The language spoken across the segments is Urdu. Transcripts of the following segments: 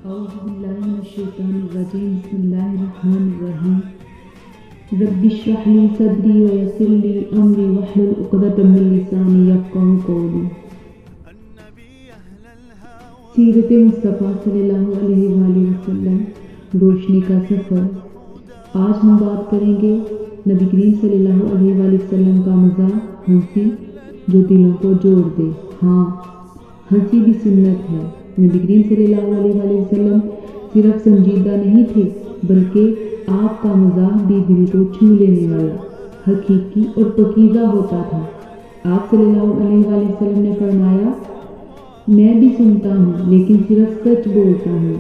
أعوذ بالله من الشيطان الرجيم بسم الله الرحمن الرحيم رب اشرح لي صدري ويسر لي أمري واحلل عقدة من لساني يفقهوا قولي۔ سیرت مصطفیٰ صلی اللہ علیہ وآلہ وسلم، روشنی کا سفر۔ آج ہم بات کریں گے نبی کریم صلی اللہ علیہ وآلہ وسلم کا مزاح، ہنسی جو دلوں کو جوڑ دے۔ ہاں، ہنسی بھی سنت ہے۔ نبی کریم صلی اللہ علیہ وآلہ وسلم صرف سنجیدہ نہیں تھے، بلکہ آپ کا مزاح بھی دل کو چھو لینے والا، حقیقی اور پاکیزہ ہوتا تھا۔ آپ صلی اللہ علیہ وآلہ وسلم نے فرمایا، میں بھی سنتا ہوں لیکن صرف سچ بولتا ہوں۔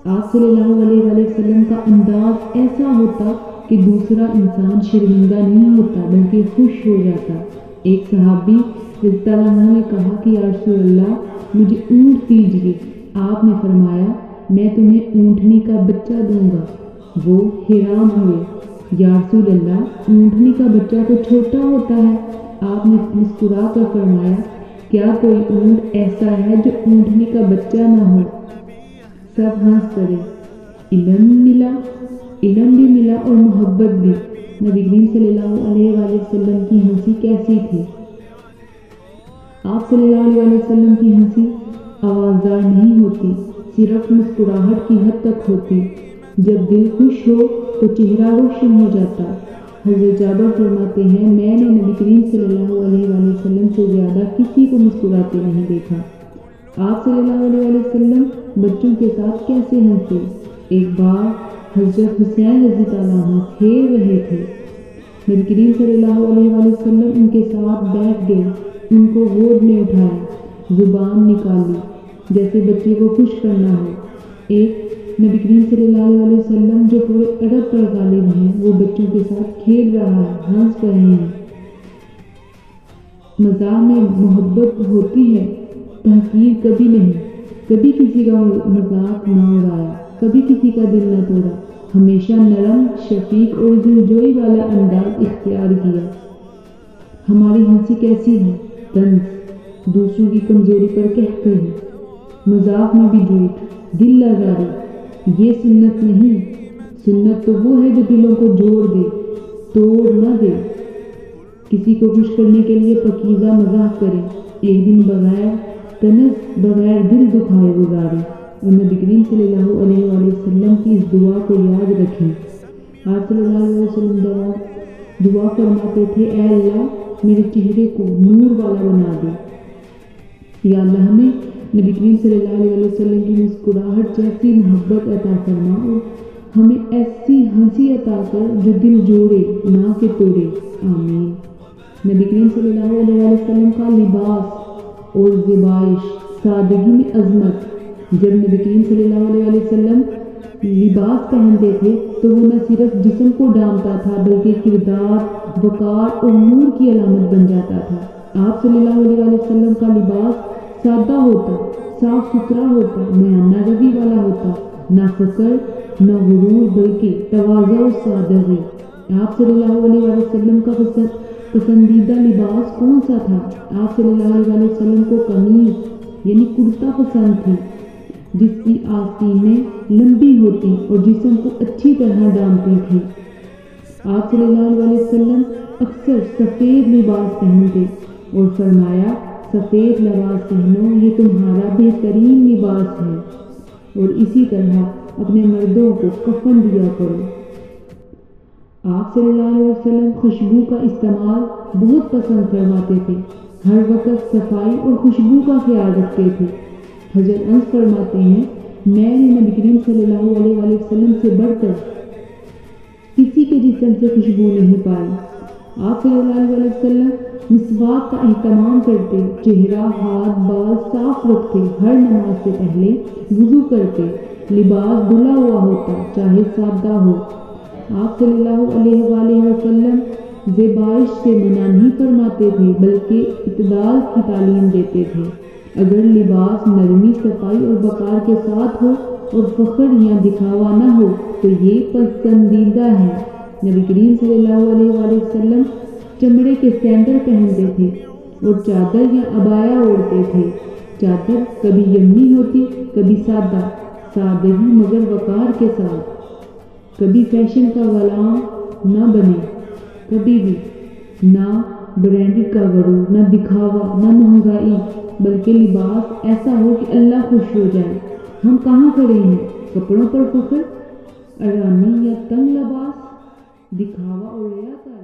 آپ صلی اللہ علیہ وآلہ وسلم کا انداز ایسا ہوتا کہ دوسرا انسان شرمندہ نہیں ہوتا بلکہ خوش ہو جاتا۔ ایک صحابی رضی اللہ عنہ نے کہا کہ یا رسول اللہ، مجھے اونٹ دیجیے۔ آپ نے فرمایا، میں تمہیں اونٹنی کا بچہ دوں گا۔ وہ حیران ہوئے، یا رسول اللہ، اونٹنی کا بچہ تو چھوٹا ہوتا ہے۔ آپ نے مسکرا کر فرمایا، کیا کوئی اونٹ ایسا ہے جو اونٹنی کا بچہ نہ ہو؟ سب ہنس پڑے۔ علم بھی ملا اور محبت بھی۔ نبی کریم صلی اللہ علیہ وآلہ وسلم کی ہنسی کیسی تھی؟ آپ صلی اللہ علیہ وآلہ وسلم کی ہنسی آوازدار نہیں ہوتی، صرف مسکراہٹ کی حد تک ہوتی۔ جب دل خوش ہو تو چہرہ روشن ہو جاتا۔ حضرت جابر فرماتے ہیں، میں نے نبی کریم صلی اللہ علیہ وآلہ وسلم سے زیادہ کسی کو مسکراتے نہیں دیکھا۔ آپ صلی اللہ علیہ وآلہ وسلم بچوں کے ساتھ کیسے ہنسے؟ ایک بار حضرت حسین رضی اللہ عنہ کھیل رہے تھے، نبی کریم صلی اللہ علیہ وآلہ وسلم ان کے ساتھ بیٹھ گئے، ان کو گود میں اٹھایا، زبان نکالی جیسے بچے کو خوش کرنا ہو۔ ایک نبی کریم صلی اللہ علیہ وسلم جو پورے عرب پر غالب ہیں، وہ بچوں کے ساتھ کھیل رہا ہے، ہنس رہے ہیں۔ مزاح میں محبت ہوتی ہے، تحقیر کبھی نہیں۔ کبھی کسی کا مذاق نہ اڑایا، کبھی کسی کا دل نہ توڑا، ہمیشہ نرم، شفیق اور دلجوئی والا انداز اختیار کیا۔ ہماری ہنسی کیسی ہے؟ طنز، دوسروں کی کمزوری پر کہتے ہیں، مذاق میں بھی جھوٹ، دل لگاری۔ یہ سنت نہیں۔ سنت تو وہ ہے جو دلوں کو جوڑ دے، توڑ نہ دے۔ کسی کو خوش کرنے کے لیے پاکیزہ مزاح کرے، ایک دن بغیر طنز، بغیر دل دکھائے گزارے۔ اور نبی کریم صلی اللہ علیہ وآلہ وسلم کی اس دعا کو یاد رکھیں۔ آپ صلی اللہ علیہ وسلم دعا فرماتے تھے، اے اللہ، میرے چہرے کو نور والا بنا دے۔ یا اللہ، ہمیں نبی کریم صلی اللہ علیہ وسلم کی مسکراہٹ جیسی محبت عطا فرما اور ہمیں ایسی ہنسی عطا کر جو دل جوڑے نہ کہ توڑے۔ آمین۔ نبی کریم صلی اللہ علیہ وسلم کا لباس اور زیبائش، سادگی میں عظمت۔ جب نبی کریم صلی اللہ علیہ وسلم لباس پہنتے تھے تو وہ نہ صرف جسم کو ڈھانپتا تھا بلکہ کردار، وقار اور نور کی علامت بن جاتا تھا۔ آپ صلی اللہ علیہ وسلم کا لباس سادہ ہوتا، صاف ستھرا ہوتا، میانہ روی والا ہوتا، نہ فخر نہ غرور بلکہ تواضع و سادگی۔ آپ صلی اللہ علیہ وسلم کا پسندیدہ لباس کون سا تھا؟ آپ صلی اللہ علیہ وسلم کو قمیض یعنی کرتا پسند تھی، جس کی آستینیں لمبی ہوتی اور جسم کو اچھی طرح ڈھانپتی تھی۔ آپ صلی اللہ علیہ وسلم اکثر سفید لباس پہنتے اور فرمایا، سفید لباس پہنو، یہ تمہارا بہترین لباس ہے، اور اسی طرح اپنے مردوں کو کفن دیا کرو۔ آپ صلی اللہ علیہ وسلم خوشبو کا استعمال بہت پسند فرماتے تھے، ہر وقت صفائی اور خوشبو کا خیال رکھتے تھے۔ حضرت انس فرماتے ہیں، میں نے نبی کریم صلی اللہ علیہ وسلم سے بڑھ کر کسی کے جسم سے خوشبو نہیں پائی۔ آپ صلی اللہ علیہ وسلم مسواک کا اہتمام کرتے، چہرہ، ہاتھ، بال صاف رکھتے، ہر نماز سے پہلے وضو کرتے، لباس دھلا ہوا ہوتا چاہے سادہ ہو۔ آپ صلی اللہ علیہ وآلہ وسلم زیبائش سے منع نہیں فرماتے تھے بلکہ اعتدال کی تعلیم دیتے تھے۔ اگر لباس نرمی، صفائی اور وقار کے ساتھ ہو اور فخر یا دکھاوا نہ ہو تو یہ پسندیدہ ہے۔ نبی کریم صلی اللہ علیہ وآلہ وسلم چمڑے کے سینڈل پہنتے تھے اور چادر یا عبایا اوڑھتے تھے۔ چادر کبھی یمنی ہوتی، کبھی سادہ، سادگی مگر وقار کے ساتھ. کبھی فیشن کا غلام نہ بنے، کبھی بھی نہ برانڈڈ کا غرور، نہ دکھاوا، نہ مہنگائی، بلکہ لباس ایسا ہو کہ اللہ خوش ہو جائے. ہم کہاں کھڑے ہیں؟ کپڑوں پر فخر، ارانی یا تنگ لباس، دکھاوا اور ریاکاری.